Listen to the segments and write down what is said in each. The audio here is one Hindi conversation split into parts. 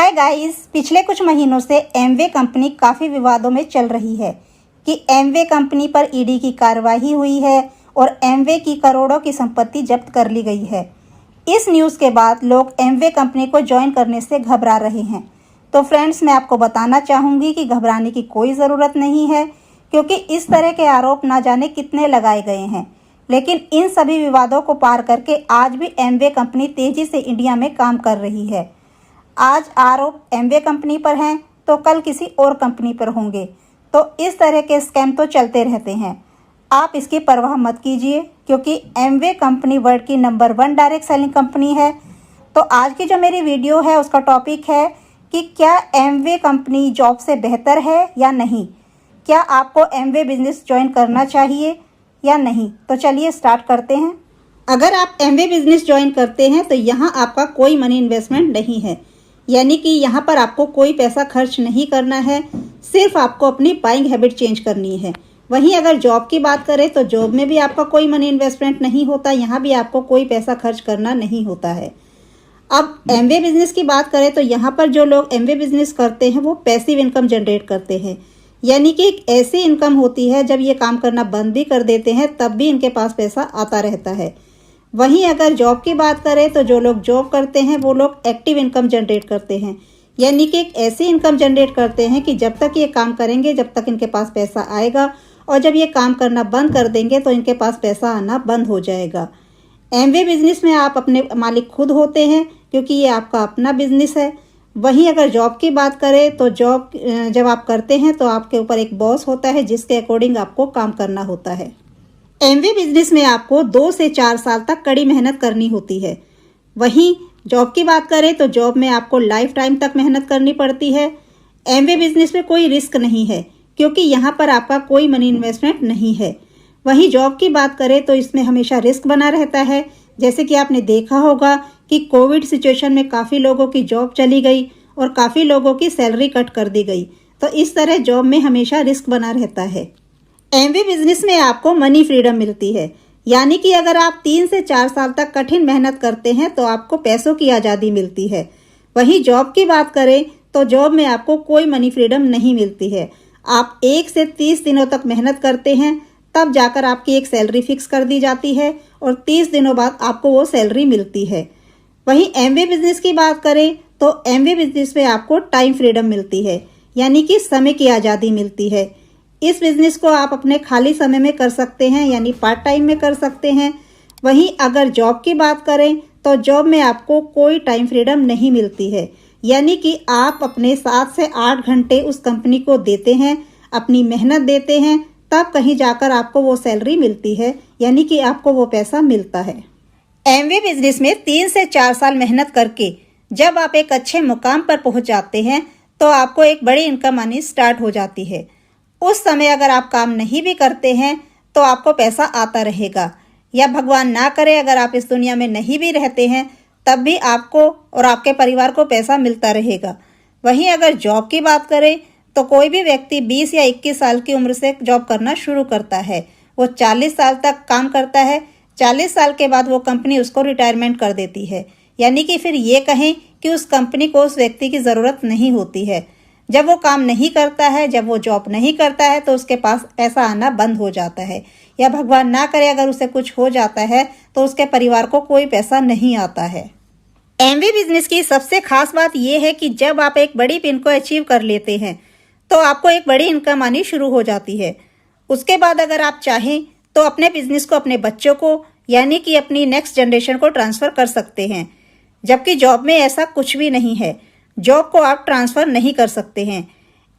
हाय गाइस, पिछले कुछ महीनों से एमवे कंपनी काफ़ी विवादों में चल रही है कि एमवे कंपनी पर ईडी की कार्रवाई हुई है और एमवे की करोड़ों की संपत्ति जब्त कर ली गई है। इस न्यूज़ के बाद लोग एमवे कंपनी को ज्वाइन करने से घबरा रहे हैं। तो फ्रेंड्स, मैं आपको बताना चाहूँगी कि घबराने की कोई ज़रूरत नहीं है, क्योंकि इस तरह के आरोप ना जाने कितने लगाए गए हैं। लेकिन इन सभी विवादों को पार करके आज भी एमवे कंपनी तेज़ी से इंडिया में काम कर रही है। आज आरोप एमवे कंपनी पर हैं तो कल किसी और कंपनी पर होंगे। तो इस तरह के स्कैम तो चलते रहते हैं। आप इसकी परवाह मत कीजिए, क्योंकि एमवे कंपनी वर्ल्ड की नंबर 1 डायरेक्ट सेलिंग कंपनी है। तो आज की जो मेरी वीडियो है उसका टॉपिक है कि क्या एमवे कंपनी जॉब से बेहतर है या नहीं, क्या आपको एमवे बिजनेस ज्वाइन करना चाहिए या नहीं। तो चलिए स्टार्ट करते हैं। अगर आप एमवे बिजनेस ज्वाइन करते हैं तो यहाँ आपका कोई मनी इन्वेस्टमेंट नहीं है, यानी कि यहाँ पर आपको कोई पैसा खर्च नहीं करना है, सिर्फ आपको अपनी बाइंग हैबिट चेंज करनी है। वहीं अगर जॉब की बात करें तो जॉब में भी आपका कोई मनी इन्वेस्टमेंट नहीं होता, यहाँ भी आपको कोई पैसा खर्च करना नहीं होता है। अब एमवे बिजनेस की बात करें तो यहाँ पर जो लोग एमवे बिजनेस करते हैं वो पैसिव इनकम जनरेट करते हैं, यानी कि एक ऐसी इनकम होती है जब ये काम करना बंद भी कर देते हैं तब भी इनके पास पैसा आता रहता है। वहीं अगर जॉब की बात करें तो जो लोग जॉब करते हैं वो लोग एक्टिव इनकम जनरेट करते हैं, यानी कि एक ऐसी इनकम जनरेट करते हैं कि जब तक ये काम करेंगे जब तक इनके पास पैसा आएगा, और जब ये काम करना बंद कर देंगे तो इनके पास पैसा आना बंद हो जाएगा। एमवे बिजनेस में आप अपने मालिक खुद होते हैं, क्योंकि ये आपका अपना बिजनेस है। वहीं अगर जॉब की बात करें तो जॉब जब आप करते हैं तो आपके ऊपर एक बॉस होता है जिसके अकॉर्डिंग आपको काम करना होता है। एमवे बिजनेस में आपको 2 से 4 साल तक कड़ी मेहनत करनी होती है। वहीं जॉब की बात करें तो जॉब में आपको लाइफ टाइम तक मेहनत करनी पड़ती है। एमवे बिजनेस में कोई रिस्क नहीं है, क्योंकि यहाँ पर आपका कोई मनी इन्वेस्टमेंट नहीं है। वहीं जॉब की बात करें तो इसमें हमेशा रिस्क बना रहता है। जैसे कि आपने देखा होगा कि कोविड सिचुएशन में काफ़ी लोगों की जॉब चली गई और काफ़ी लोगों की सैलरी कट कर दी गई। तो इस तरह जॉब में हमेशा रिस्क बना रहता है। एमवे बिजनेस में आपको मनी फ्रीडम मिलती है, यानी कि अगर आप 3 से 4 साल तक कठिन मेहनत करते हैं तो आपको पैसों की आज़ादी मिलती है। वहीं जॉब की बात करें तो जॉब में आपको कोई मनी फ्रीडम नहीं मिलती है। आप 1 से 30 दिनों तक मेहनत करते हैं, तब जाकर आपकी एक सैलरी फिक्स कर दी जाती है और 30 दिनों बाद आपको वो सैलरी मिलती है। वहीं एमवे बिजनेस की बात करें तो एमवे बिजनेस में आपको टाइम फ्रीडम मिलती है, यानी कि समय की आज़ादी मिलती है। इस बिज़नेस को आप अपने खाली समय में कर सकते हैं, यानी पार्ट टाइम में कर सकते हैं। वहीं अगर जॉब की बात करें तो जॉब में आपको कोई टाइम फ्रीडम नहीं मिलती है, यानी कि आप अपने 7 से 8 घंटे उस कंपनी को देते हैं, अपनी मेहनत देते हैं, तब कहीं जाकर आपको वो सैलरी मिलती है, यानी कि आपको वो पैसा मिलता है। एमवे बिजनेस में 3 से 4 साल मेहनत करके जब आप एक अच्छे मुकाम पर पहुंच जाते हैं तो आपको एक बड़ी इनकम आनी स्टार्ट हो जाती है। उस समय अगर आप काम नहीं भी करते हैं तो आपको पैसा आता रहेगा, या भगवान ना करे अगर आप इस दुनिया में नहीं भी रहते हैं तब भी आपको और आपके परिवार को पैसा मिलता रहेगा। वहीं अगर जॉब की बात करें तो कोई भी व्यक्ति 20 या 21 साल की उम्र से जॉब करना शुरू करता है, वो 40 साल तक काम करता है। 40 साल के बाद वो कंपनी उसको रिटायरमेंट कर देती है, यानी कि फिर ये कहें कि उस कंपनी को उस व्यक्ति की ज़रूरत नहीं होती है। जब वो काम नहीं करता है, जब वो जॉब नहीं करता है तो उसके पास पैसा आना बंद हो जाता है, या भगवान ना करे अगर उसे कुछ हो जाता है तो उसके परिवार को कोई पैसा नहीं आता है। एमवे बिजनेस की सबसे खास बात यह है कि जब आप एक बड़ी पिन को अचीव कर लेते हैं तो आपको एक बड़ी इनकम आनी शुरू हो जाती है। उसके बाद अगर आप चाहें तो अपने बिजनेस को अपने बच्चों को, यानी कि अपनी नेक्स्ट जनरेशन को ट्रांसफ़र कर सकते हैं, जबकि जॉब में ऐसा कुछ भी नहीं है। जॉब को आप ट्रांसफ़र नहीं कर सकते हैं।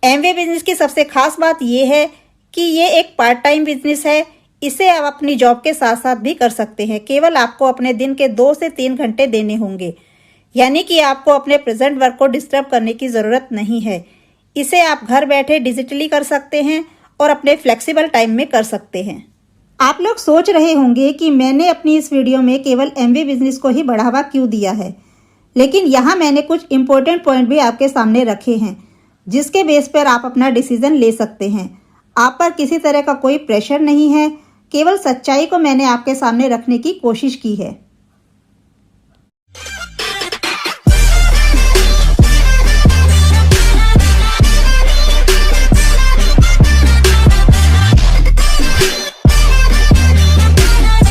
एमवे बिजनेस की सबसे खास बात यह है कि ये एक पार्ट टाइम बिजनेस है। इसे आप अपनी जॉब के साथ साथ भी कर सकते हैं। केवल आपको अपने दिन के 2 से 3 घंटे देने होंगे, यानी कि आपको अपने प्रेजेंट वर्क को डिस्टर्ब करने की ज़रूरत नहीं है। इसे आप घर बैठे डिजिटली कर सकते हैं और अपने फ्लेक्सिबल टाइम में कर सकते हैं। आप लोग सोच रहे होंगे कि मैंने अपनी इस वीडियो में केवल एमवे बिजनेस को ही बढ़ावा क्यों दिया है, लेकिन यहाँ मैंने कुछ इम्पोर्टेंट पॉइंट भी आपके सामने रखे हैं, जिसके बेस पर आप अपना डिसीजन ले सकते हैं। आप पर किसी तरह का कोई प्रेशर नहीं है, केवल सच्चाई को मैंने आपके सामने रखने की कोशिश की है।